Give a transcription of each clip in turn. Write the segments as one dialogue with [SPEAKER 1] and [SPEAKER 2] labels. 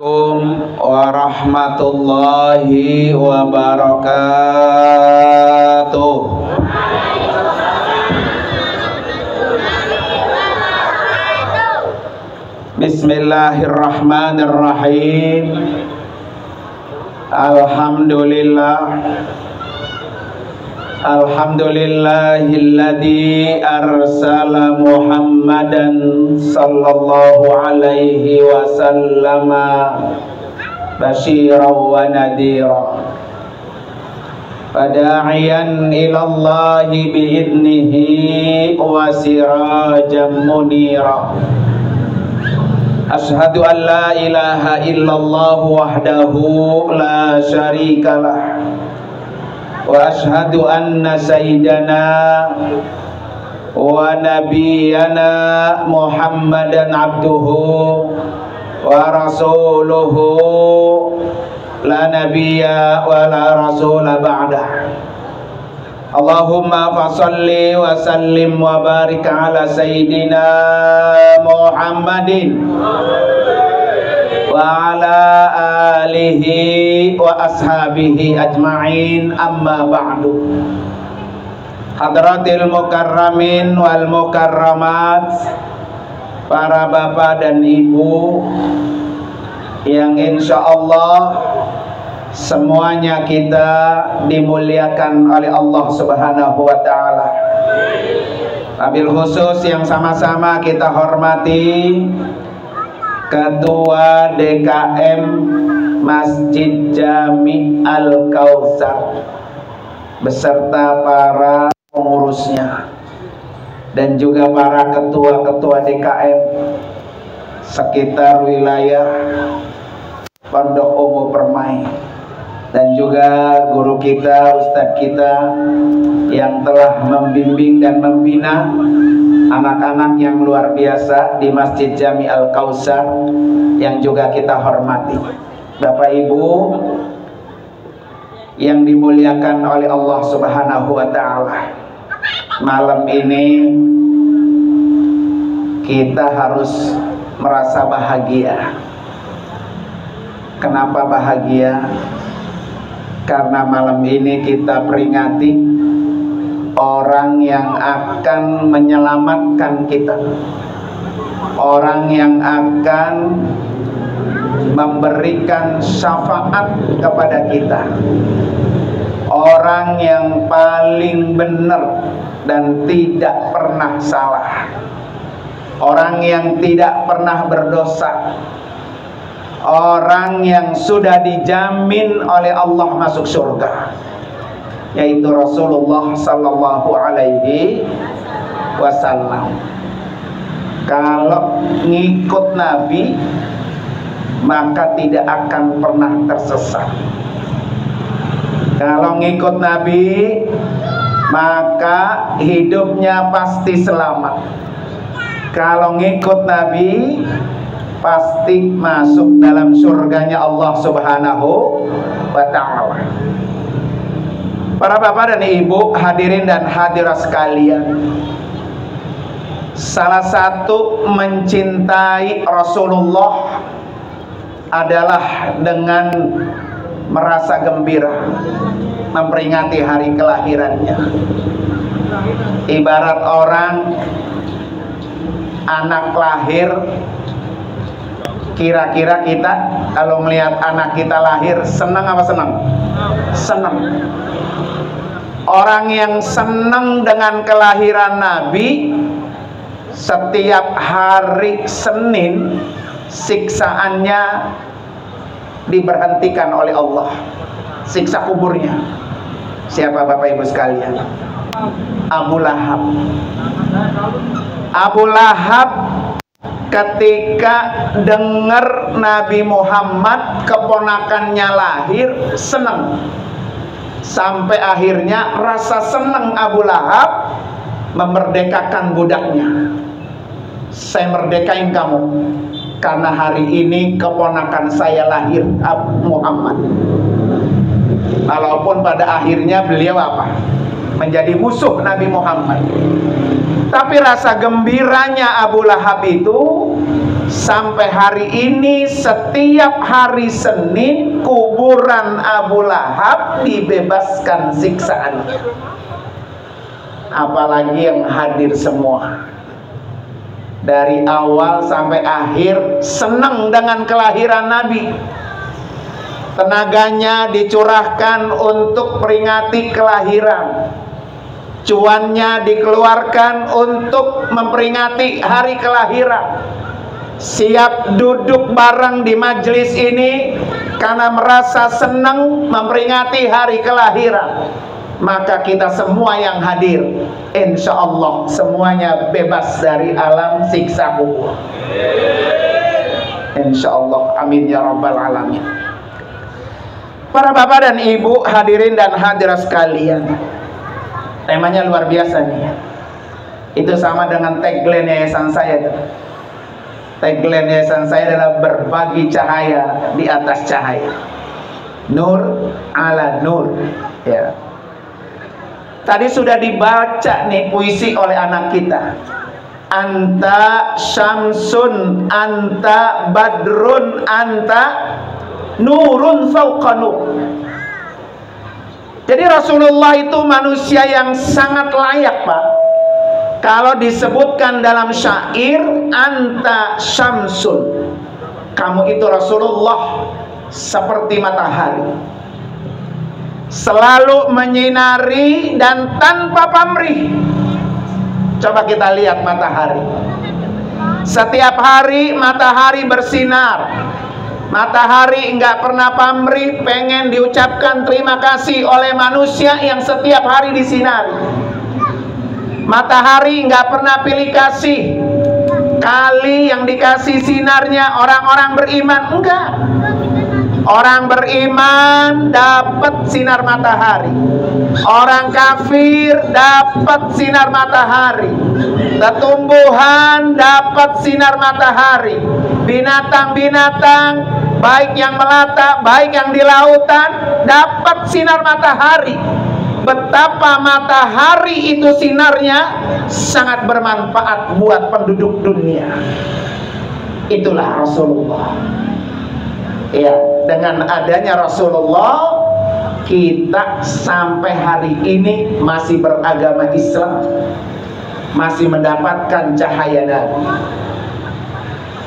[SPEAKER 1] Assalamualaikum warahmatullahi wabarakatuh. Bismillahirrahmanirrahim. Alhamdulillahilladzi arsala Muhammadan sallallahu alaihi wasallama basyiran wa nadhira fada'iyan ilallahi bi'idnihi wa sirajan munira. Ashhadu an la ilaha illallah wahdahu la syarikalah wa ashhadu anna sayyidana wa nabiyyana Muhammadan abduhu wa rasuluhu la nabiyya wa la rasula ba'dah. Allahumma fasalli wa sallim wa barik ala sayyidina Muhammadin wa ala alihi wa ashabihi ajma'in, amma ba'du. Hadratil mukarramin wal mukarramat, para bapak dan ibu yang insya Allah semuanya kita dimuliakan oleh Allah Subhanahu wa ta'ala. Wabil khusus yang sama-sama kita hormati Ketua DKM Masjid Jami Al-Kautsar beserta para pengurusnya dan juga para ketua-ketua DKM sekitar wilayah Pondok Umum Permai, dan juga guru kita, ustadz kita yang telah membimbing dan membina anak-anak yang luar biasa di Masjid Jami Al-Kautsar yang juga kita hormati. Bapak Ibu yang dimuliakan oleh Allah Subhanahu wa ta'ala, malam ini kita harus merasa bahagia. Kenapa bahagia? Karena malam ini kita peringati orang yang akan menyelamatkan kita, orang yang akan memberikan syafaat kepada kita, orang yang paling benar dan tidak pernah salah, orang yang tidak pernah berdosa, orang yang sudah dijamin oleh Allah masuk surga, yaitu Rasulullah sallallahu alaihi wasallam. Kalau ngikut Nabi maka tidak akan pernah tersesat. Kalau ngikut Nabi maka hidupnya pasti selamat. Kalau ngikut Nabi pasti masuk dalam surganya Allah Subhanahu wa ta'ala. Para bapak dan ibu, hadirin dan hadirat sekalian, salah satu mencintai Rasulullah adalah dengan merasa gembira memperingati hari kelahirannya. Ibarat orang anak lahir, kira-kira kita kalau melihat anak kita lahir senang apa senang? Senang. Orang yang senang dengan kelahiran Nabi, setiap hari Senin siksaannya diberhentikan oleh Allah, siksa kuburnya. Siapa Bapak Ibu sekalian? Abu Lahab. Abu Lahab ketika dengar Nabi Muhammad keponakannya lahir senang, sampai akhirnya rasa senang Abu Lahab memerdekakan budaknya. Saya merdekain kamu karena hari ini keponakan saya lahir, Abu Muhammad. Walaupun pada akhirnya beliau apa? Menjadi musuh Nabi Muhammad. Tapi rasa gembiranya Abu Lahab itu Sampai hari ini setiap hari Senin kuburan Abu Lahab dibebaskan siksaan. Apalagi yang hadir semua, dari awal sampai akhir senang dengan kelahiran Nabi. Tenaganya dicurahkan untuk peringati kelahiran, cuannya dikeluarkan untuk memperingati hari kelahiran. Siap duduk bareng di majelis ini karena merasa senang memperingati hari kelahiran. Maka kita semua yang hadir, insya Allah semuanya bebas dari alam siksa kubur. Insya Allah, amin ya rabbal alamin. Para bapak dan ibu, hadirin dan hadirat sekalian, temanya luar biasa nih. Itu sama dengan tagline yayasan saya tuh. Tagline yayasan saya adalah berbagi cahaya di atas cahaya, nur ala nur. Ya. Tadi sudah dibaca nih puisi oleh anak kita. Anta syamsun, anta badrun, anta nurun fauqa nur. Jadi Rasulullah itu manusia yang sangat layak, Pak. Kalau disebutkan dalam syair, anta syamsun, kamu itu Rasulullah seperti matahari, selalu menyinari dan tanpa pamrih. Coba kita lihat matahari. Setiap hari matahari bersinar. Matahari enggak pernah pamrih, pengen diucapkan terima kasih oleh manusia yang setiap hari disinari. Matahari enggak pernah pilih kasih. Kali yang dikasih sinarnya orang-orang beriman, enggak. Orang beriman dapat sinar matahari, orang kafir dapat sinar matahari, tumbuhan dapat sinar matahari, binatang-binatang baik yang melata, baik yang di lautan dapat sinar matahari. Betapa matahari itu sinarnya sangat bermanfaat buat penduduk dunia. Itulah Rasulullah. Ya, dengan adanya Rasulullah, kita sampai hari ini masih beragama Islam, masih mendapatkan cahaya Nabi.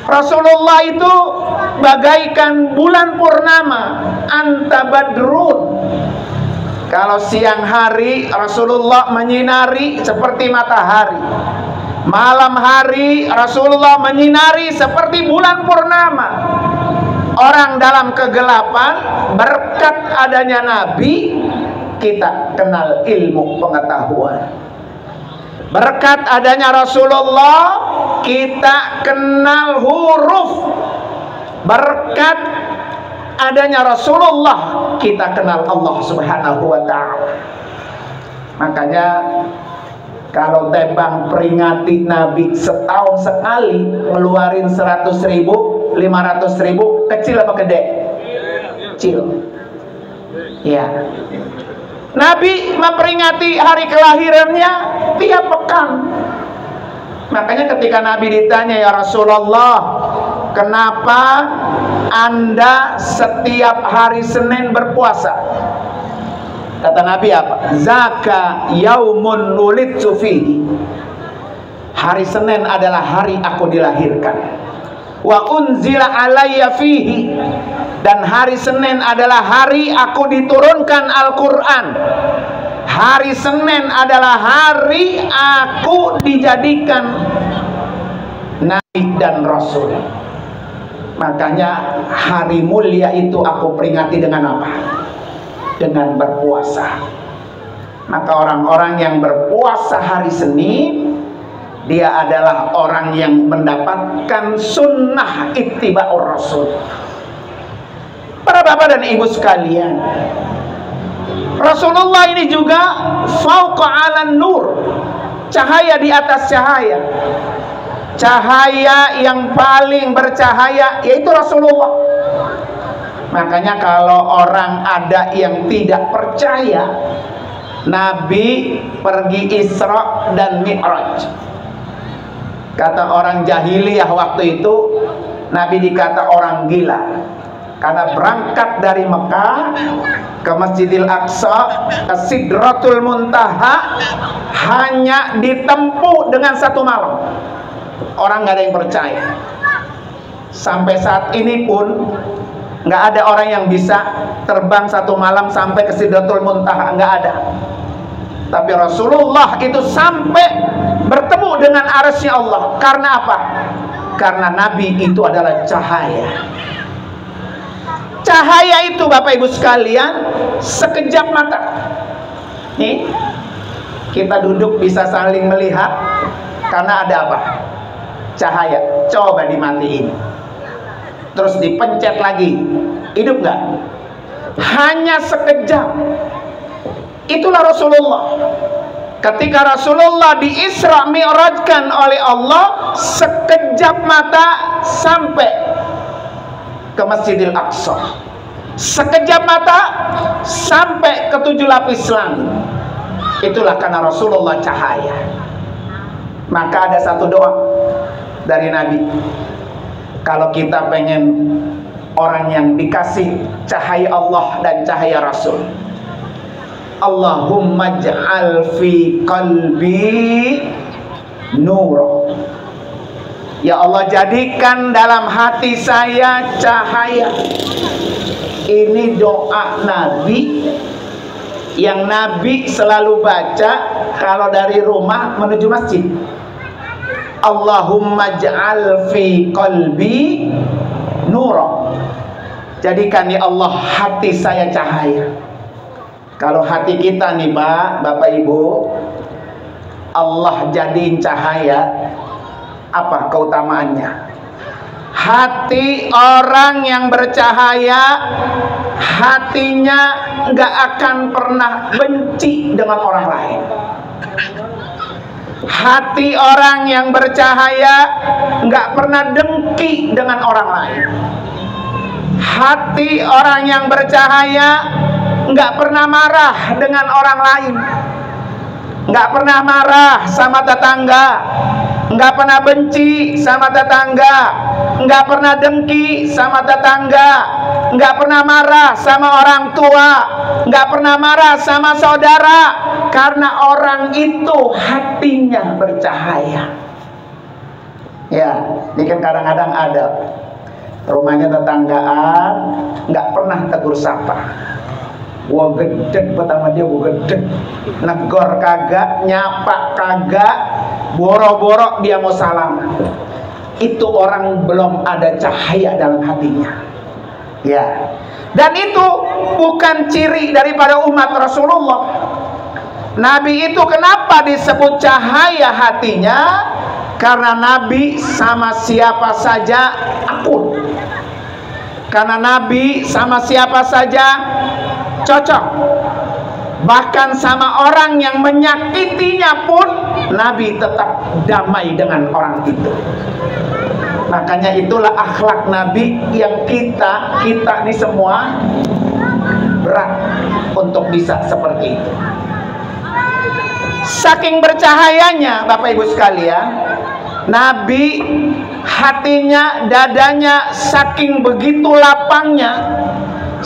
[SPEAKER 1] Rasulullah itu bagaikan bulan purnama, anta badrun. Kalau siang hari Rasulullah menyinari seperti matahari, malam hari Rasulullah menyinari seperti bulan purnama. Orang dalam kegelapan, berkat adanya Nabi, kita kenal ilmu pengetahuan. Berkat adanya Rasulullah, kita kenal huruf. Berkat adanya Rasulullah, kita kenal Allah Subhanahu wa ta'ala. Makanya kalau tembang peringati Nabi setahun sekali ngeluarin 100.000, 500.000, kecil apa gede? Kecil. Ya. Nabi memperingati hari kelahirannya tiap pekan. Makanya ketika Nabi ditanya, ya Rasulullah, kenapa Anda setiap hari Senin berpuasa? Kata Nabi apa? Zaka yaumun wulidtu fihi. Hari Senin adalah hari aku dilahirkan. Wa unzila alayya fihi, dan hari Senin adalah hari aku diturunkan Al-Quran. Hari Senin adalah hari aku dijadikan Nabi dan Rasul. Makanya hari mulia itu aku peringati dengan apa? Dengan berpuasa. Maka orang-orang yang berpuasa hari Senin, dia adalah orang yang mendapatkan sunnah ittiba'ur Rasul. Para bapak dan ibu sekalian, Rasulullah ini juga fauqa 'alan nur, cahaya di atas cahaya. Cahaya yang paling bercahaya yaitu Rasulullah. Makanya kalau orang ada yang tidak percaya Nabi pergi Isra dan Mi'raj, kata orang jahiliyah waktu itu, Nabi dikata orang gila karena berangkat dari Mekah ke Masjidil Aqsa, ke Sidratul Muntaha, hanya ditempuh dengan 1 malam. Orang nggak ada yang percaya. Sampai saat ini pun nggak ada orang yang bisa terbang 1 malam sampai ke Sidratul Muntaha, nggak ada. Tapi Rasulullah itu sampai bertemu dengan arsy Allah. Karena apa? Karena Nabi itu adalah cahaya. Cahaya itu Bapak Ibu sekalian sekejap mata. Nih, kita duduk bisa saling melihat karena ada apa? Cahaya. Coba dimatiin, terus dipencet lagi, hidup nggak? Hanya sekejap. Itulah Rasulullah. Ketika Rasulullah di Isra Mi'rajkan oleh Allah, sekejap mata sampai ke Masjidil Aqsa. Sekejap mata sampai ke 7 lapis langit. Itulah karena Rasulullah cahaya. Maka ada satu doa dari Nabi. Kalau kita pengen orang yang dikasih cahaya Allah dan cahaya Rasul, Allahumma ja'al fi qalbi nur. Ya Allah, jadikan dalam hati saya cahaya. Ini doa Nabi yang Nabi selalu baca kalau dari rumah menuju masjid. Allahumma ja'al fi qalbi nur. Jadikan ya Allah hati saya cahaya. Kalau hati kita nih Pak, Bapak Ibu, Allah jadiin cahaya, apa keutamaannya? Hati orang yang bercahaya, hatinya nggak akan pernah benci dengan orang lain. Hati orang yang bercahaya nggak pernah dengki dengan orang lain. Hati orang yang bercahaya nggak pernah marah dengan orang lain, nggak pernah marah sama tetangga, nggak pernah benci sama tetangga, nggak pernah dengki sama tetangga, nggak pernah marah sama orang tua, nggak pernah marah sama saudara, karena orang itu hatinya bercahaya. Ya, ini kan kadang-kadang ada rumahnya tetanggaan, nggak pernah tegur sapa. Gua gedek pertama dia, gua gedek, negor kagak, nyapa kagak, boro-boro dia mau salam. Itu orang belum ada cahaya dalam hatinya. Ya, dan itu bukan ciri daripada umat Rasulullah. Nabi itu kenapa disebut cahaya hatinya? Karena Nabi sama siapa saja akur. Karena Nabi sama siapa saja cocok. Bahkan sama orang yang menyakitinya pun Nabi tetap damai dengan orang itu. Makanya itulah akhlak Nabi yang kita ini semua berat untuk bisa seperti itu. Saking bercahayanya Bapak Ibu sekalian, Nabi hatinya, dadanya saking begitu lapangnya,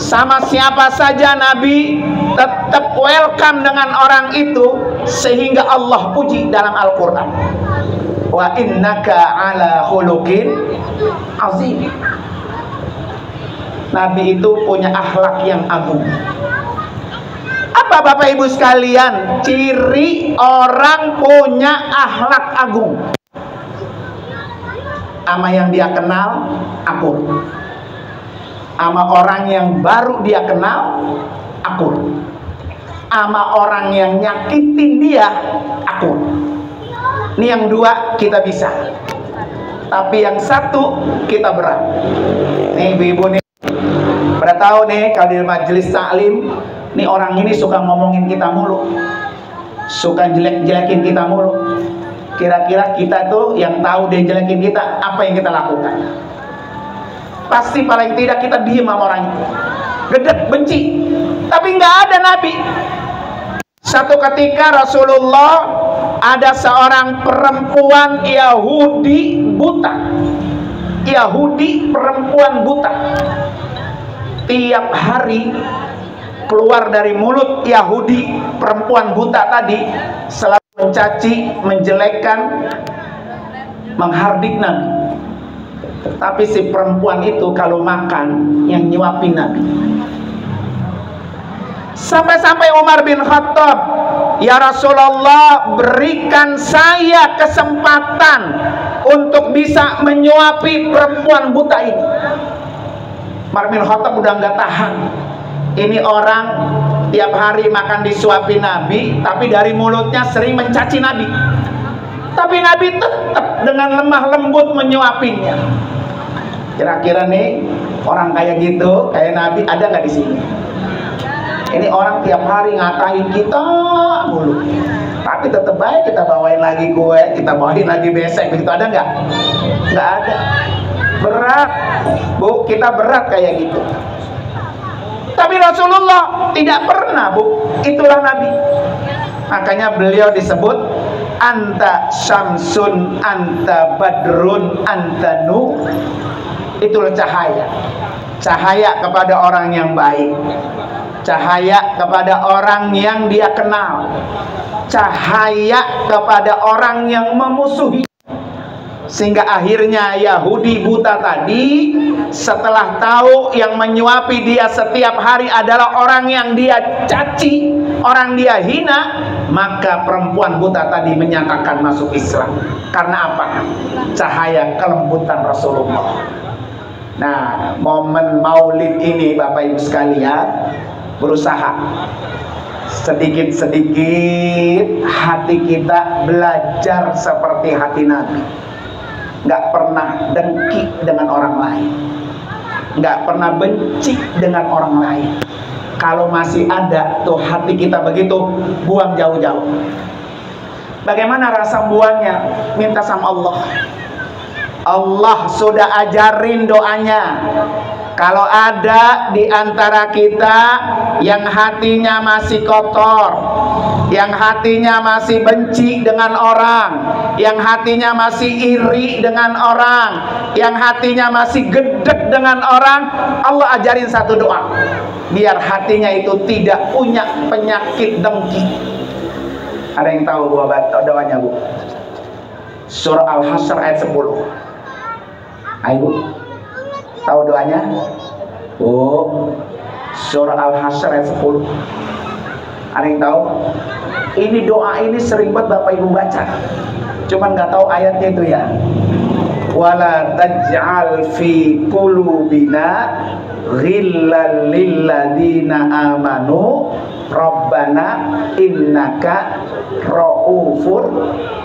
[SPEAKER 1] sama siapa saja Nabi tetap welcome dengan orang itu, sehingga Allah puji dalam Al-Quran, wa innaka ala khuluqin azim. Nabi itu punya akhlak yang agung. Apa Bapak Ibu sekalian ciri orang punya akhlak agung? Sama yang dia kenal akur, sama orang yang baru dia kenal akur, sama orang yang nyakitin dia akur. Ini yang dua kita bisa, tapi yang satu kita berat. Nih ibu-ibu nih, pada tahu nih kalau di majelis taklim, nih orang ini suka ngomongin kita mulu, suka jelek-jelekin kita mulu. Kira-kira kita tuh yang tahu dia jelekin kita, apa yang kita lakukan? Pasti paling tidak kita diem sama orang itu, gedek, benci. Tapi nggak ada Nabi. Satu ketika Rasulullah, ada seorang perempuan Yahudi buta. Yahudi perempuan buta. Tiap hari keluar dari mulut Yahudi perempuan buta tadi selalu mencaci, menjelekkan, menghardik Nabi. Tapi si perempuan itu kalau makan yang nyuapin Nabi. Sampai-sampai Umar bin Khattab, ya Rasulullah, berikan saya kesempatan untuk bisa menyuapi perempuan buta ini. Umar bin Khattab udah nggak tahan. Ini orang tiap hari makan disuapi Nabi, tapi dari mulutnya sering mencaci Nabi. Tapi Nabi tetap dengan lemah lembut menyuapinya. Kira-kira nih orang kayak gitu, kayak Nabi ada nggak di sini? Ini orang tiap hari ngatain kita mulu, tapi tetap baik kita bawain lagi kue, kita bawain lagi besek, begitu ada nggak? Nggak ada. Berat, Bu, kita berat kayak gitu. Tapi Rasulullah tidak pernah, Bu. Itulah Nabi. Makanya beliau disebut anta syamsun, anta badrun, anta nur. Itulah cahaya. Cahaya kepada orang yang baik. Cahaya kepada orang yang dia kenal. Cahaya kepada orang yang memusuhi. Sehingga akhirnya Yahudi buta tadi setelah tahu yang menyuapi dia setiap hari adalah orang yang dia caci, orang dia hina, maka perempuan buta tadi menyatakan masuk Islam. Karena apa? Cahaya kelembutan Rasulullah. Nah, momen maulid ini Bapak Ibu sekalian, berusaha sedikit-sedikit hati kita belajar seperti hati Nabi. Nggak pernah dengki dengan orang lain, nggak pernah benci dengan orang lain. Kalau masih ada tuh hati kita begitu, buang jauh-jauh. Bagaimana rasa buangnya? Minta sama Allah. Allah sudah ajarin doanya. Kalau ada di antara kita yang hatinya masih kotor, yang hatinya masih benci dengan orang, yang hatinya masih iri dengan orang, yang hatinya masih gedek dengan orang, Allah ajarin satu doa, biar hatinya itu tidak punya penyakit dengki. Ada yang tahu doanya, Bu? Surah Al-Hasyr ayat 10. Ayo, tahu doanya? Oh, surah Al-Hasyr ayat 10. Ada yang tahu? Ini doa ini sering banget Bapak Ibu baca, cuman nggak tahu ayatnya itu ya. Wala taj'al fi qulubina ghillal lil ladina amanu rabbana innaka raufur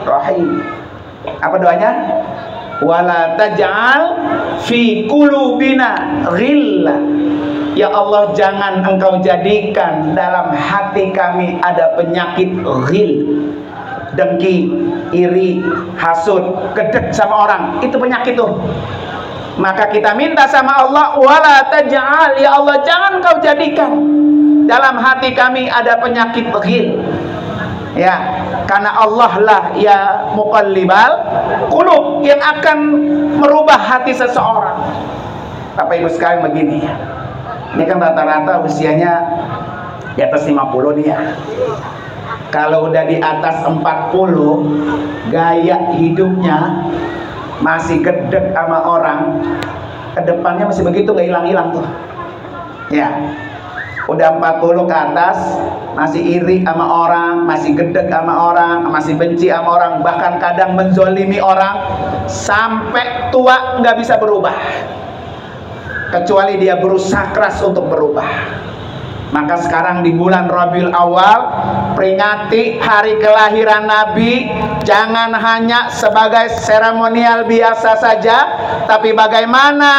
[SPEAKER 1] rahim. Apa doanya? Wala taj'al fi qulubina ghillah. Ya Allah, jangan engkau jadikan dalam hati kami ada penyakit ghil, dengki, iri, hasud, gedek sama orang. Itu penyakit tuh. Maka kita minta sama Allah, wala taj'al, ya Allah, jangan kau jadikan dalam hati kami ada penyakit ghil. Ya, karena Allah lah ya muqallibal qulub, yang akan merubah hati seseorang. Bapak Ibu sekalian begini ya. Ini kan rata-rata usianya di atas 50 nih ya. Kalau udah di atas 40, gaya hidupnya masih gedek sama orang, kedepannya masih begitu, gak hilang-hilang tuh. Ya. Udah 40 ke atas, masih iri sama orang, masih gedek sama orang, masih benci sama orang, bahkan kadang menzolimi orang, sampai tua nggak bisa berubah, kecuali dia berusaha keras untuk berubah. Maka sekarang di bulan Rabiul Awal, peringati hari kelahiran Nabi, jangan hanya sebagai seremonial biasa saja, tapi bagaimana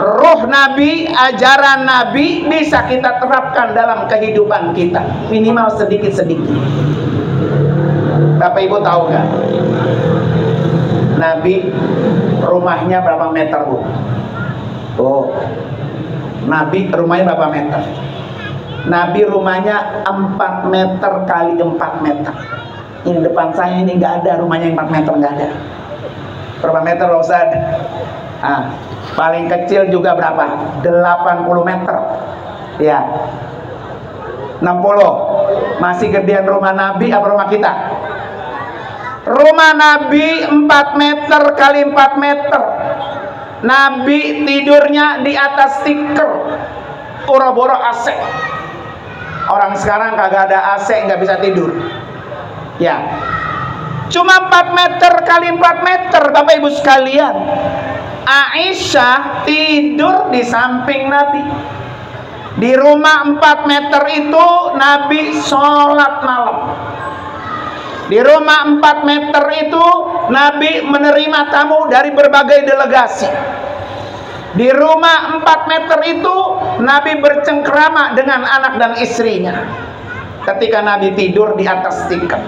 [SPEAKER 1] ruh Nabi, ajaran Nabi bisa kita terapkan dalam kehidupan kita, minimal sedikit-sedikit. Bapak Ibu tahu nggak? Nabi rumahnya berapa meter, Bu? Oh, Nabi rumahnya berapa meter? Nabi rumahnya 4 meter kali 4 meter. Ini depan saya ini nggak ada rumahnya 4 meter, nggak ada. Berapa meter, Pak Ustaz? Paling kecil juga berapa? 80 meter. Ya. 60. Masih gedean rumah Nabi apa rumah kita? Rumah Nabi 4 meter kali 4 meter. Nabi tidurnya di atas tikar, boro-boro AC. Orang sekarang kagak ada AC, nggak bisa tidur. Ya, cuma 4 meter kali 4 meter, Bapak Ibu sekalian. Aisyah tidur di samping Nabi. Di rumah 4 meter itu Nabi sholat malam. Di rumah 4 meter itu Nabi menerima tamu dari berbagai delegasi. Di rumah 4 meter itu Nabi bercengkrama dengan anak dan istrinya. Ketika Nabi tidur di atas tikar,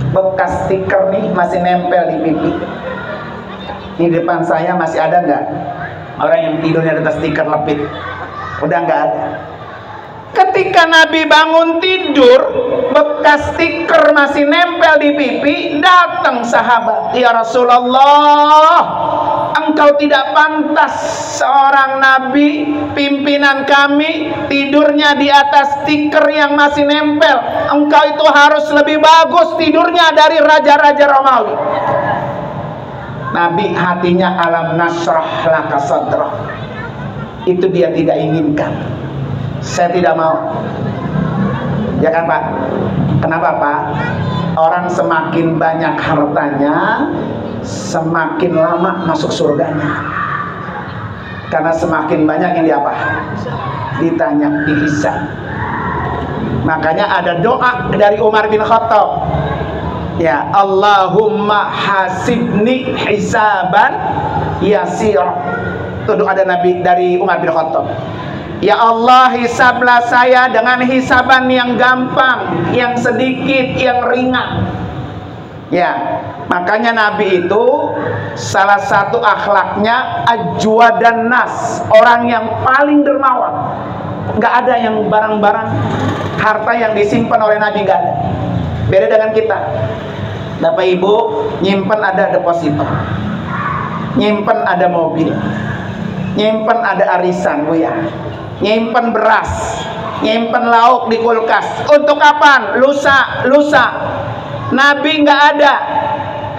[SPEAKER 1] bekas tikar nih masih nempel di pipi. Di depan saya masih ada nggak orang yang tidurnya di atas tikar lepit? Udah nggak ada. Ketika Nabi bangun tidur, bekas tikar masih nempel di pipi. Datang sahabat, ya Rasulullah, engkau tidak pantas seorang Nabi, pimpinan kami, tidurnya di atas tikar yang masih nempel. Engkau itu harus lebih bagus tidurnya dari raja-raja Romawi. Nabi hatinya alam nasrah laka sadra. Itu dia tidak inginkan. Saya tidak mau. Ya kan Pak? Kenapa Pak? Orang semakin banyak hartanya, semakin lama masuk surganya. Karena semakin banyak yang diapa? Ditanya, dihisab. Makanya ada doa dari Umar bin Khattab. Ya, Allahumma hasibni hisaban yasir. Itu doa dari Umar bin Khattab. Ya Allah, hisablah saya dengan hisaban yang gampang, yang sedikit, yang ringan. Ya, makanya Nabi itu salah satu akhlaknya ajwadan nas, orang yang paling dermawan. Nggak ada yang barang-barang harta yang disimpan oleh Nabi, nggak ada. Beda dengan kita. Bapak Ibu nyimpen ada deposito, nyimpen ada mobil, nyimpen ada arisan, Bu ya. Nyimpen beras, nyimpen lauk di kulkas. Untuk kapan? Lusa. Nabi nggak ada.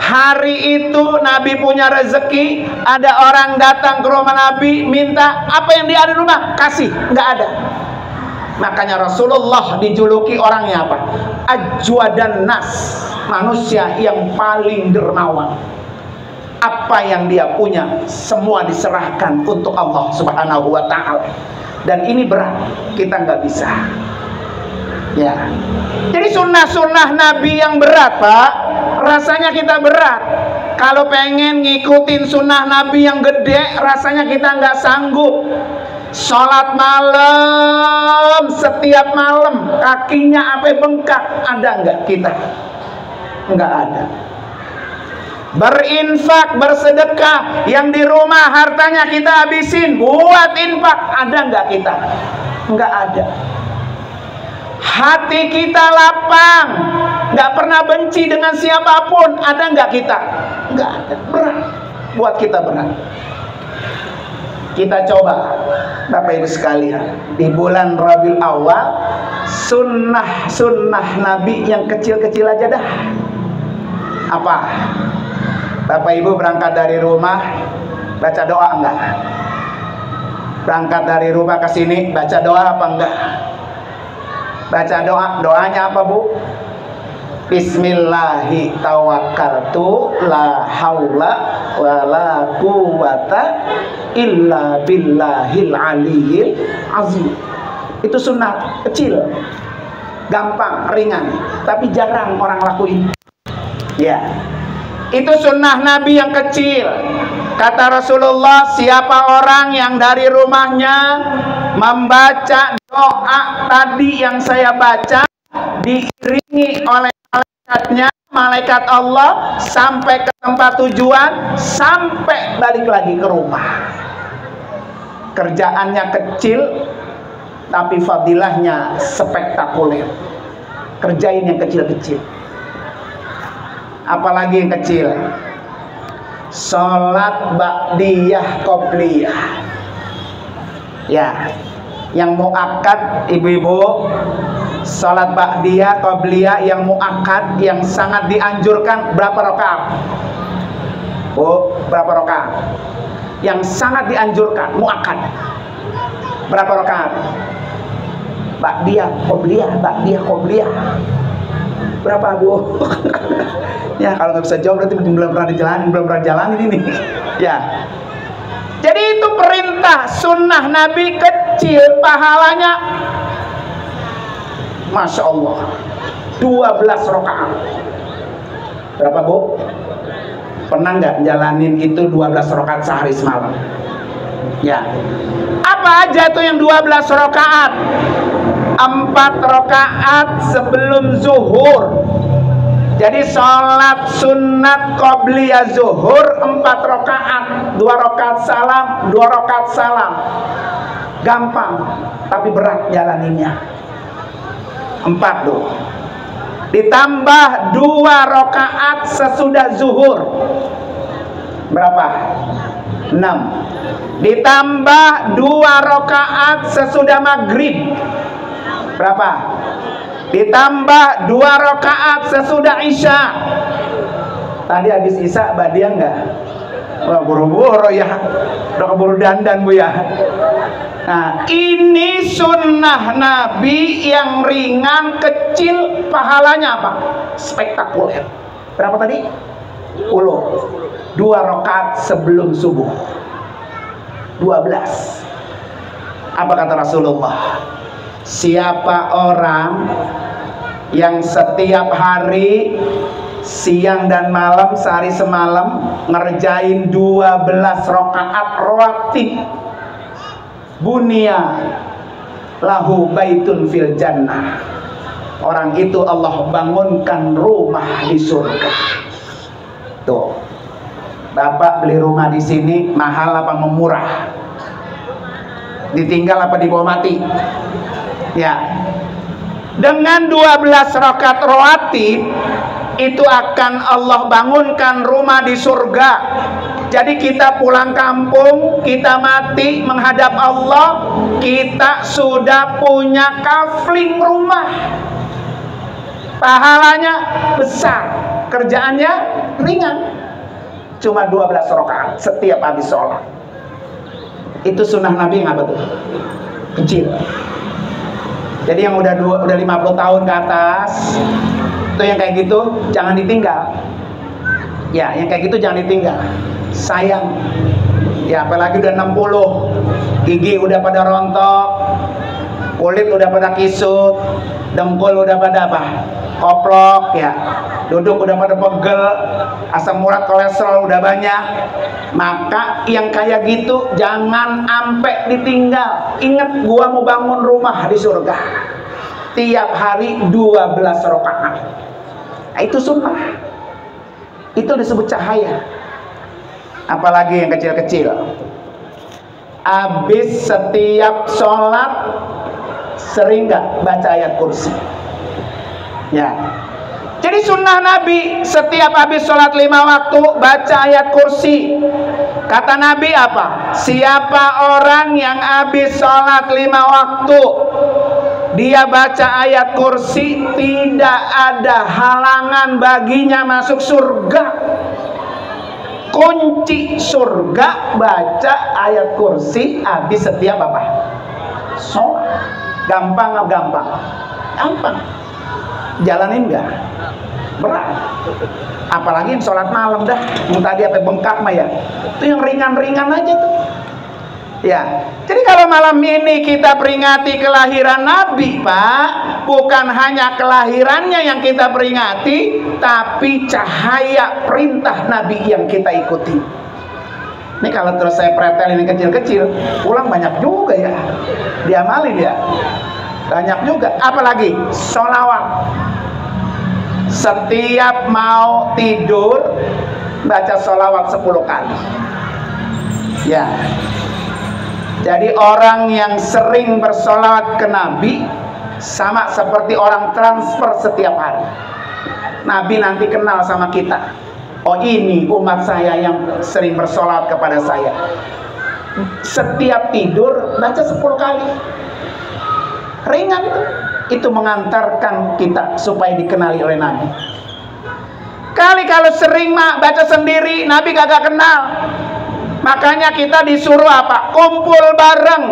[SPEAKER 1] Hari itu Nabi punya rezeki, ada orang datang ke rumah Nabi minta apa yang dia ada di rumah, kasih, nggak ada. Makanya Rasulullah dijuluki orangnya apa? Ajwadan nas, manusia yang paling dermawan. Apa yang dia punya semua diserahkan untuk Allah Subhanahu wa ta'ala. Dan ini berat, kita nggak bisa. Ya, jadi sunnah-sunnah Nabi yang berat Pak, rasanya kita berat. Kalau pengen ngikutin sunnah Nabi yang gede, rasanya kita nggak sanggup. Sholat malam, setiap malam kakinya sampai bengkak, ada nggak kita? Nggak ada. Berinfak, bersedekah, yang di rumah hartanya kita habisin buat infak, ada nggak kita? Nggak ada. Hati kita lapang, nggak pernah benci dengan siapapun, ada nggak kita? Nggak ada. Berat, buat kita berat. Kita coba Bapak Ibu sekalian, di bulan Rabiul Awal, sunnah Nabi yang kecil-kecil aja dah. Apa? Bapak Ibu berangkat dari rumah, baca doa enggak? Berangkat dari rumah ke sini, baca doa apa enggak? Baca doa. Doanya apa Bu? Bismillahi tawakkaltu la haula wala quwata illa billahil aliyyil azim. Itu sunnah kecil, gampang, ringan, tapi jarang orang lakuin. Ya, itu sunnah Nabi yang kecil. Kata Rasulullah, siapa orang yang dari rumahnya membaca doa tadi yang saya baca, diiringi oleh malaikatnya, malaikat Allah, sampai ke tempat tujuan, sampai balik lagi ke rumah. Kerjaannya kecil, tapi fadilahnya spektakuler. Kerjain yang kecil-kecil. Apalagi yang kecil. sholat ba'diyah qobliyah. Ya, yang muakkad ibu-ibu, sholat ba'diyah qobliyah yang muakkad, yang sangat dianjurkan, berapa rakaat? Bu, berapa rakaat? Yang sangat dianjurkan, muakkad, berapa rakaat? Ba'diyah qobliyah. Berapa, Bu? Ya, kalau nggak bisa jawab berarti belum pernah jalanin ini. Ya. Jadi itu perintah sunnah Nabi, kecil pahalanya, Masya Allah, 12 rakaat. Berapa, Bu? Pernah nggak jalanin itu 12 rakaat sehari semalam? Ya. Apa aja tuh yang 12 rakaat? 4 rakaat sebelum zuhur. Jadi sholat sunat qobliyah zuhur 4 rakaat, 2 rakaat salam, 2 rakaat salam. Gampang, tapi berat jalaninnya. 4 tuh. Ditambah 2 rakaat sesudah zuhur. Berapa? 6. Ditambah 2 rakaat sesudah maghrib. Berapa? Ditambah 2 rakaat sesudah isya. Tadi habis isya badiah enggak? Wah, buru-buru ya. Udah keburu dandan, Bu ya. Nah, ini sunnah Nabi yang ringan, kecil, pahalanya apa? Spektakuler. Berapa tadi? 10. 2 rakaat sebelum subuh. 12. Apa kata Rasulullah? Siapa orang yang setiap hari siang dan malam, sehari semalam ngerjain 12 rakaat rawatib, bunia lahu baitun fil jannah, orang itu Allah bangunkan rumah di surga. Tuh, Bapak beli rumah di sini mahal apa murah? Ditinggal apa dibawa mati? Ya, dengan 12 rakaat rawatib itu akan Allah bangunkan rumah di surga. Jadi kita pulang kampung, kita mati menghadap Allah, kita sudah punya kafling rumah. Pahalanya besar, kerjaannya ringan. Cuma 12 rakaat setiap habis sholat. Itu sunnah Nabi yang apa tuh? Kecil. Jadi yang udah 50 tahun ke atas, itu yang kayak gitu jangan ditinggal. Ya, yang kayak gitu jangan ditinggal. Sayang. Ya, apalagi udah 60, gigi udah pada rontok, kulit udah pada kisut, dengkul udah pada apa? Koplok ya. Duduk udah pada pegel, asam urat, kolesterol udah banyak. Maka yang kayak gitu jangan ampe ditinggal. Ingat, gua mau bangun rumah di surga. Tiap hari 12 rakaat. Nah, itu sunnah. Itu disebut cahaya. Apalagi yang kecil-kecil. Habis setiap sholat sering nggak baca ayat kursi? Ya. Jadi sunnah Nabi setiap habis sholat 5 waktu baca ayat kursi. Kata Nabi apa? Siapa orang yang habis sholat 5 waktu dia baca ayat kursi, tidak ada halangan baginya masuk surga. Kunci surga baca ayat kursi habis setiap apa? Sholat. Gampang apa gampang? Gampang. Jalanin nggak? Berat. Apalagi yang sholat malam dah. Yang tadi apa bengkak mah ya. Itu yang ringan-ringan aja tuh. Ya. Jadi kalau malam ini kita peringati kelahiran Nabi, Pak, bukan hanya kelahirannya yang kita peringati, tapi cahaya perintah Nabi yang kita ikuti. Ini kalau terus saya pretel ini kecil-kecil, pulang banyak juga ya. Diamalin ya. Banyak juga. Apalagi sholawat. Setiap mau tidur baca sholawat 10 kali. Ya. Jadi orang yang sering bersolawat ke Nabi sama seperti orang transfer setiap hari. Nabi nanti kenal sama kita. Oh, ini umat saya yang sering bersolat kepada saya. Setiap tidur baca 10 kali. Ringan itu mengantarkan kita supaya dikenali oleh Nabi. Kali kalau sering baca sendiri, Nabi kagak kenal. Makanya kita disuruh apa? Kumpul bareng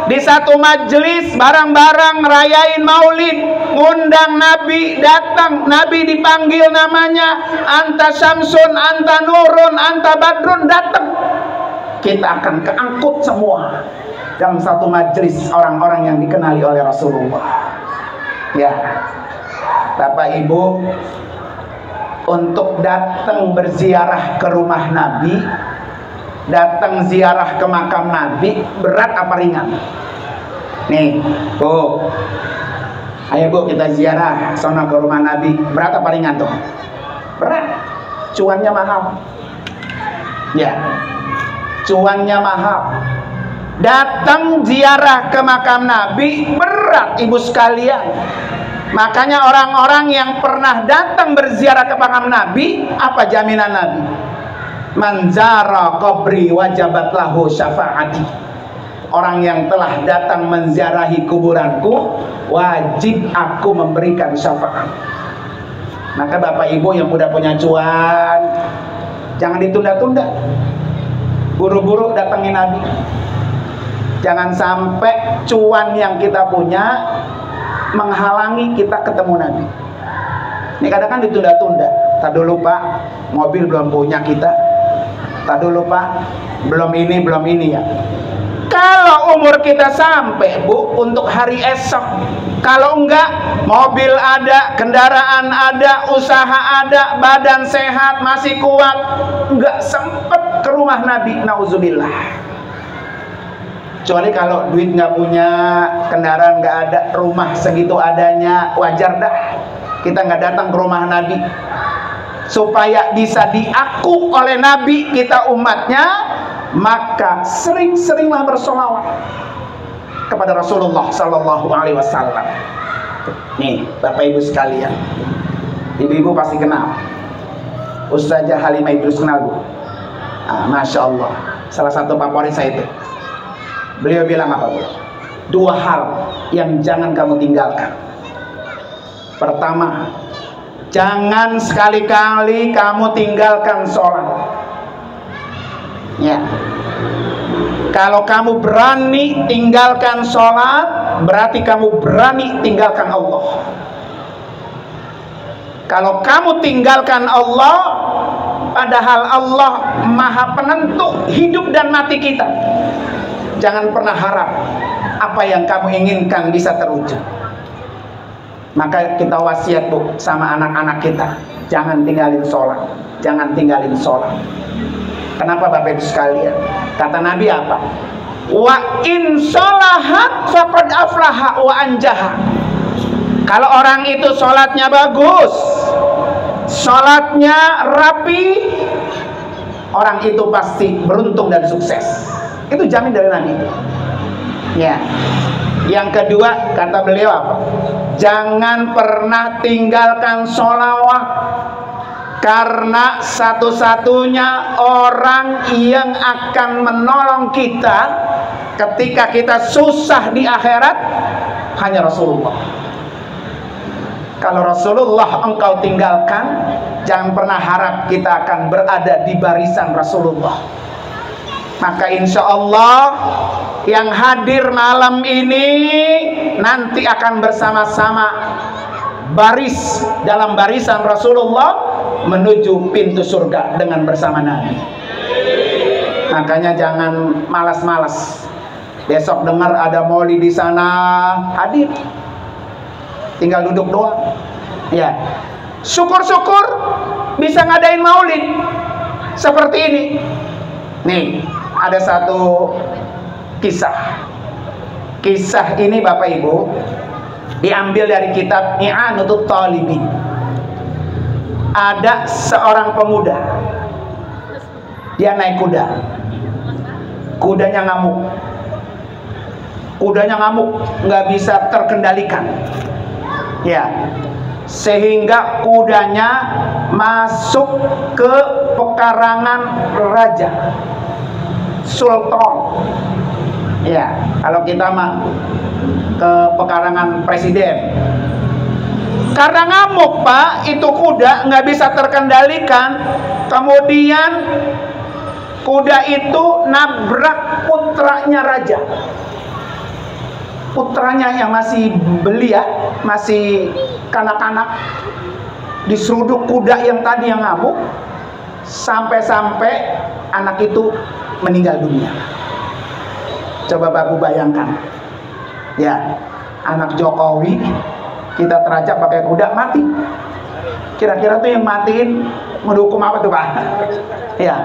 [SPEAKER 1] di satu majelis, bareng-bareng ngerayain maulid, ngundang Nabi datang, Nabi dipanggil namanya, anta syamsun, anta nurun, anta badrun, datang. Kita akan keangkut semua dalam satu majelis orang-orang yang dikenali oleh Rasulullah. Ya, Bapak Ibu, untuk datang berziarah ke rumah Nabi, datang ziarah ke makam Nabi, berat apa ringan? Nih, Bu, ayo Bu kita ziarah sana ke rumah Nabi, berat apa ringan tuh? Berat, cuannya mahal. Ya, cuannya mahal. Datang ziarah ke makam Nabi berat, ibu sekalian. Makanya orang-orang yang pernah datang berziarah ke makam Nabi, apa jaminan Nabi? Man zara qabri wajabat lahu syafaati. Orang yang telah datang menziarahi kuburanku, wajib aku memberikan syafaat. Maka Bapak Ibu yang udah punya cuan, jangan ditunda-tunda. Buru-buru datangin Nabi. Jangan sampai cuan yang kita punya menghalangi kita ketemu Nabi. Ini kadang kan ditunda-tunda. Tak dulu Pak, mobil belum punya kita. Tak dulu Pak, belum ini ya. Kalau umur kita sampai Bu, untuk hari esok. Kalau enggak, mobil ada, kendaraan ada, usaha ada, badan sehat, masih kuat, enggak sempet ke rumah Nabi, nauzubillah. Kecuali kalau duit nggak punya, kendaraan nggak ada, rumah segitu adanya, wajar dah kita nggak datang ke rumah Nabi. Supaya bisa diaku oleh Nabi kita umatnya, maka sering-seringlah bersolawat kepada Rasulullah Sallallahu Alaihi Wasallam. Nih Bapak Ibu sekalian, ibu-ibu pasti kenal Ustazah Halimah Idrus, kenal Bu? Masya Allah, salah satu favorit saya itu. Beliau bilang apa Bu? 2 hal yang jangan kamu tinggalkan. Pertama, jangan sekali-kali kamu tinggalkan sholat. Ya, kalau kamu berani tinggalkan sholat, berarti kamu berani tinggalkan Allah. Kalau kamu tinggalkan Allah, padahal Allah Maha Penentu hidup dan mati kita, jangan pernah harap apa yang kamu inginkan bisa terwujud. Maka kita wasiat Bu sama anak-anak kita, jangan tinggalin sholat, jangan tinggalin sholat. Kenapa Bapak Ibu sekalian? Kata Nabi apa? Wa in sholahat faqad aflaha wa anjaha. Kalau orang itu sholatnya bagus, sholatnya rapi, orang itu pasti beruntung dan sukses. Itu jamin dari Nabi. Ya. Yang kedua, kata beliau apa? Jangan pernah tinggalkan sholawat, karena satu-satunya orang yang akan menolong kita ketika kita susah di akhirat hanya Rasulullah. Kalau Rasulullah engkau tinggalkan, jangan pernah harap kita akan berada di barisan Rasulullah. Maka insya Allah yang hadir malam ini nanti akan bersama-sama baris dalam barisan Rasulullah menuju pintu surga dengan bersama Nabi. Makanya jangan malas-malas. Besok dengar ada maulid di sana, hadir. Tinggal duduk doang. Ya. Syukur-syukur bisa ngadain maulid seperti ini. Nih, ada satu kisah. Kisah ini Bapak Ibu diambil dari kitab I'anatut Talibin. Ada seorang pemuda, dia naik kuda, kudanya ngamuk, nggak bisa terkendalikan. Ya, sehingga kudanya masuk ke pekarangan raja, sultan. Ya, kalau kita mah ke pekarangan presiden. Karena ngamuk Pak, itu kuda nggak bisa terkendalikan. Kemudian kuda itu nabrak putranya raja. Putranya yang masih belia, masih kanak-kanak, diseruduk kuda yang tadi yang ngamuk, sampai-sampai anak itu meninggal dunia. Coba Bapak bayangkan, ya, anak Jokowi kita terajak pakai kuda mati. Kira-kira tuh yang matiin menghukum apa tuh Pak? Ya.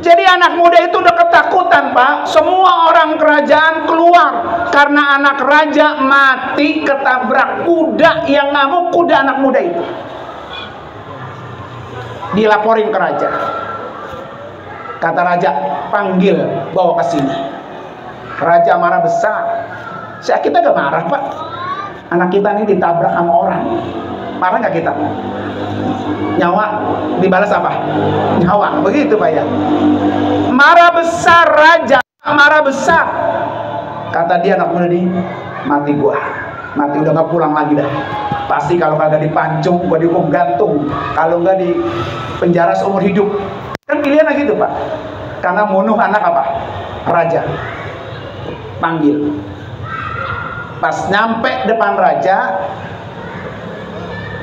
[SPEAKER 1] Jadi anak muda itu udah ketakutan Pak. Semua orang kerajaan keluar karena anak raja mati ketabrak kuda yang ngamuk, kuda anak muda itu. Dilaporin ke raja. Kata raja, panggil, bawa ke sini. Raja marah besar. Kita gak marah Pak. Anak kita ini ditabrak sama orang. Marah gak kita? Nyawa dibalas apa? Nyawa. Begitu Pak ya. Marah besar raja. Marah besar. Kata dia, anak muda ini, mati gua. Mati udah gak pulang lagi dah. Pasti kalau kagak dipancung, gua dihukum gantung. Kalau nggak di penjara seumur hidup. Kan pilihan gitu Pak. Karena bunuh anak apa? Raja. Panggil. Pas nyampe depan raja,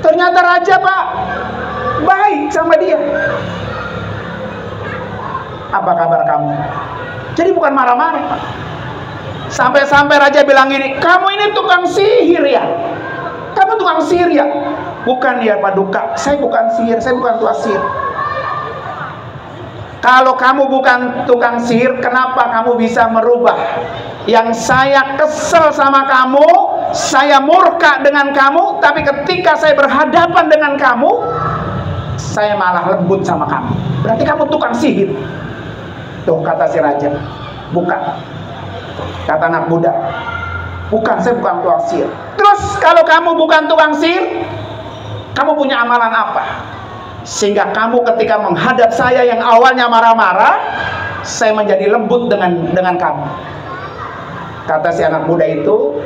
[SPEAKER 1] ternyata raja Pak baik sama dia. Apa kabar kamu? Jadi bukan marah-marah Pak. Sampai-sampai raja bilang ini, kamu ini tukang sihir ya? Kamu tukang sihir ya? Bukan ya Pak Duka, saya bukan sihir, saya bukan tukang sihir. Kalau kamu bukan tukang sihir, kenapa kamu bisa merubah? Yang saya kesel sama kamu, saya murka dengan kamu, tapi ketika saya berhadapan dengan kamu, saya malah lembut sama kamu. Berarti kamu tukang sihir. Tuh kata si raja, bukan. Kata anak muda, bukan, saya bukan tukang sihir. Terus kalau kamu bukan tukang sihir, kamu punya amalan apa? Sehingga kamu ketika menghadap saya yang awalnya marah-marah, saya menjadi lembut dengan kamu. Kata si anak muda itu,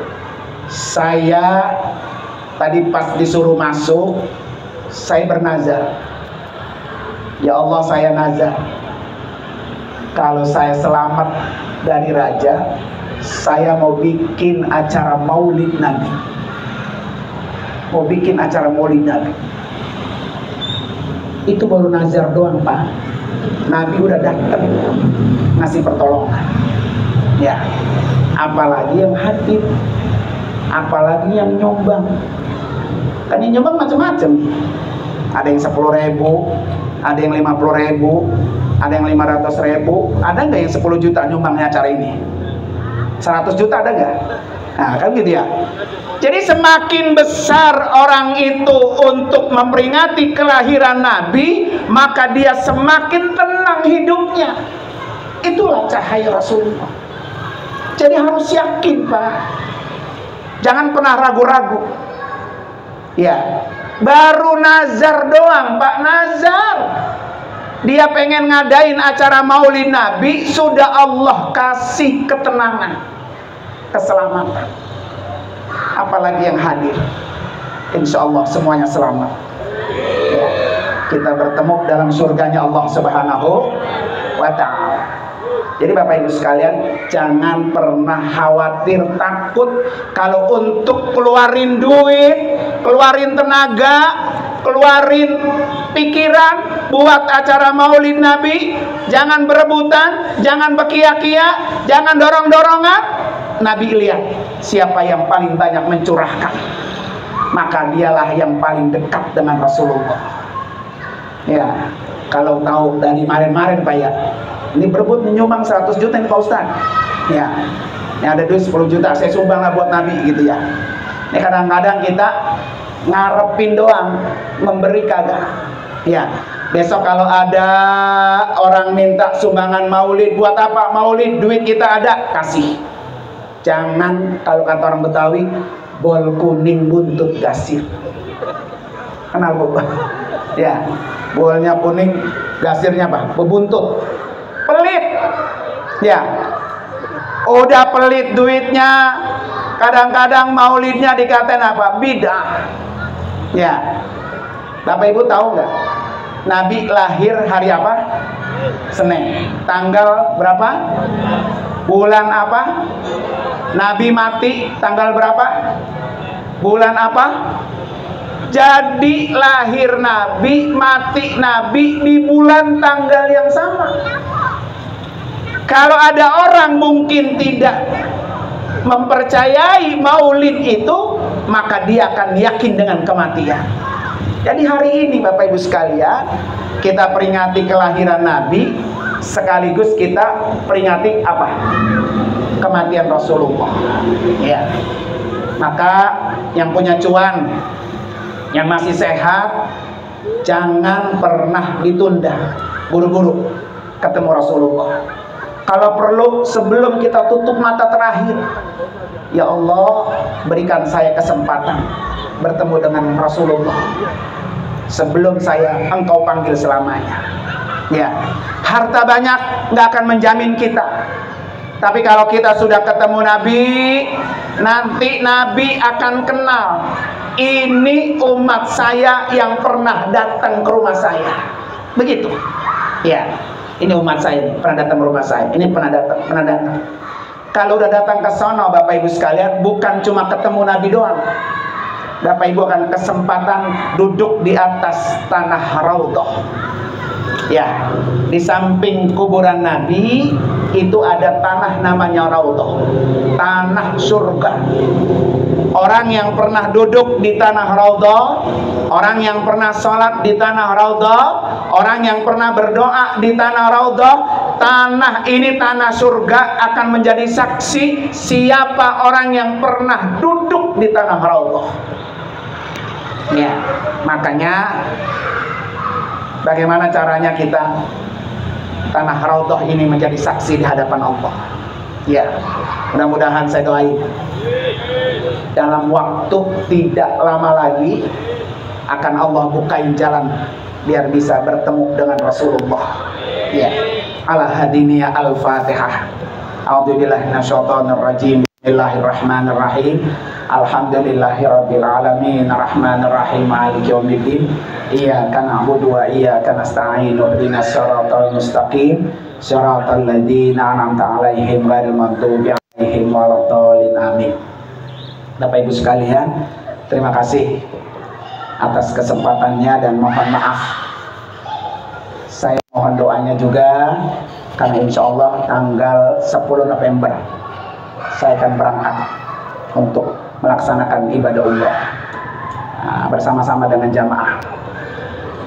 [SPEAKER 1] saya tadi pas disuruh masuk, saya bernazar. Ya Allah, saya nazar, kalau saya selamat dari raja, saya mau bikin acara maulid Nabi. Mau bikin acara maulid Nabi. Itu baru nazar doang Pak. Nabi udah datang ngasih pertolongan. Ya, apalagi yang hadir, apalagi yang nyumbang. Kan yang nyumbang macam-macam. Ada yang 10.000, ada yang 50.000, ada yang 500.000. Ada nggak yang 10 juta nyumbangnya acara ini? 100 juta ada nggak? Nah kan gitu ya. Jadi semakin besar orang itu untuk memperingati kelahiran Nabi, maka dia semakin tenang hidupnya. Itulah cahaya Rasulullah. Jadi harus yakin Pak. Jangan pernah ragu-ragu. Ya, baru nazar doang Pak, nazar. Dia pengen ngadain acara maulid Nabi, sudah Allah kasih ketenangan, keselamatan. Apalagi yang hadir, insya Allah semuanya selamat. Ya, kita bertemu dalam surganya Allah Subhanahu wa Ta'ala. Jadi Bapak Ibu sekalian, jangan pernah khawatir, takut kalau untuk keluarin duit, keluarin tenaga, keluarin pikiran buat acara maulid Nabi. Jangan berebutan, jangan bekia-kia, jangan dorong-dorongan. Nabi lihat siapa yang paling banyak mencurahkan, maka dialah yang paling dekat dengan Rasulullah. Ya, kalau tahu dari kemarin-kemarin Pak ya, ini berebut menyumbang 100 juta ini Pak Ustaz. Ya, ini ada duit 10 juta, saya sumbang lah buat Nabi gitu ya. Ini kadang-kadang kita ngarepin doang, memberi kagak. Ya, besok kalau ada orang minta sumbangan maulid, buat apa maulid? Duit kita ada, kasih. Jangan, kalau kata orang Betawi, bol kuning buntut gasir. Kenal Bu? Ya, bolnya kuning, gasirnya apa? Bebuntut. Pelit. Ya. Udah pelit duitnya, kadang-kadang maulidnya dikatain apa? Bidah. Ya. Bapak Ibu tahu nggak? Nabi lahir hari apa? Senin. Tanggal berapa? Bulan apa? Nabi mati tanggal berapa? Bulan apa? Jadi lahir Nabi, mati Nabi di bulan tanggal yang sama. Kalau ada orang mungkin tidak mempercayai maulid itu, maka dia akan yakin dengan kematian. Jadi hari ini Bapak Ibu sekalian, kita peringati kelahiran Nabi, sekaligus kita peringati apa? Kematian Rasulullah. Ya. Maka yang punya cuan, yang masih sehat, jangan pernah ditunda. Buru-buru ketemu Rasulullah. Kalau perlu sebelum kita tutup mata terakhir, ya Allah, berikan saya kesempatan bertemu dengan Rasulullah sebelum Engkau panggil selamanya. Ya, harta banyak nggak akan menjamin kita. Tapi kalau kita sudah ketemu Nabi, nanti Nabi akan kenal, ini umat saya yang pernah datang ke rumah saya. Begitu. Ya, ini umat saya pernah datang ke rumah saya. Ini pernah datang. Kalau udah datang ke sono Bapak Ibu sekalian, bukan cuma ketemu Nabi doang. Bapak Ibu akan kesempatan duduk di atas tanah Raudhah. Ya, di samping kuburan Nabi itu ada tanah namanya Raudhah, tanah surga. Orang yang pernah duduk di tanah Raudhah, orang yang pernah sholat di tanah Raudhah, orang yang pernah berdoa di tanah Raudhah, tanah ini, tanah surga, akan menjadi saksi siapa orang yang pernah duduk di tanah Raudhah. Ya, makanya bagaimana caranya kita tanah Raudhah ini menjadi saksi di hadapan Allah. Ya, mudah-mudahan saya doain dalam waktu tidak lama lagi akan Allah bukain jalan biar bisa bertemu dengan Rasulullah. Ya, ala hadiniya al-Fatihah. A'udzubillahi minasyaitonirrajim. Bismillahirrahmanirrahim. Alhamdulillahirabbil alamin, arrahmanirrahim, maliki yaumiddin. Iyyaka na'budu wa iyyaka nasta'in. Ihdinas siratal mustaqim, siratal ladzina an'amta 'alaihim ghairil maghdubi 'alaihim waladdallin. Amin. Bapak Ibu sekalian, terima kasih atas kesempatannya dan mohon maaf. Saya mohon doanya juga karena insya Allah tanggal 10 November saya akan berangkat untuk melaksanakan ibadah umrah bersama-sama dengan jamaah.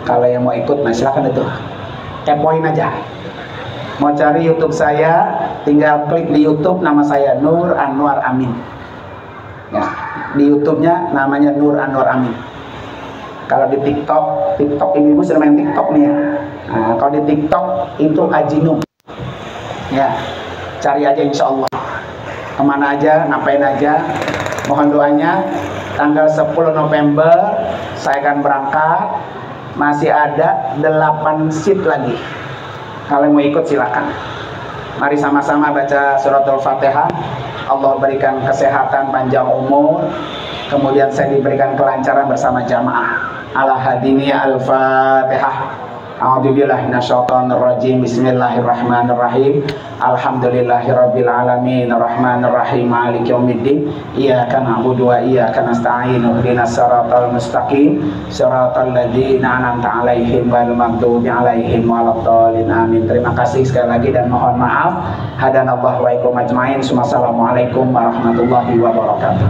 [SPEAKER 1] Kalau yang mau ikut, nah silakan itu, kepoin aja. Mau cari YouTube saya, tinggal klik di YouTube nama saya Nur Anwar Amin. Ya, di YouTube-nya namanya Nur Anwar Amin. Kalau di TikTok ibu-ibu sudah main TikTok nih ya. Nah, kalau di TikTok itu Ajinum. Ya, cari aja insya Allah. Kemana aja, ngapain aja. Mohon doanya, tanggal 10 November saya akan berangkat. Masih ada 8 seat lagi. Kalau mau ikut silakan. Mari sama-sama baca surat Al-Fatihah. Allah berikan kesehatan, panjang umur, kemudian saya diberikan kelancaran bersama jamaah. Ala hadiniya al-Fatihah. A'udzubillahi minasyaitonirrajim. Bismillahirrahmanirrahim. Alhamdulillahirabbil alamin, arrahmanirrahim, maliki yaumiddin. Iyyaka na'budu wa iyyaka nasta'in. Ihdinas siratal mustaqim, siratal ladzina an'amta 'alaihim ghairil maghdubi 'alaihim waladdallin. Amin. Terima kasih sekali lagi dan mohon maaf. Hadanallahu wa iyyakum ajmain. Wassalamualaikum warahmatullahi wabarakatuh.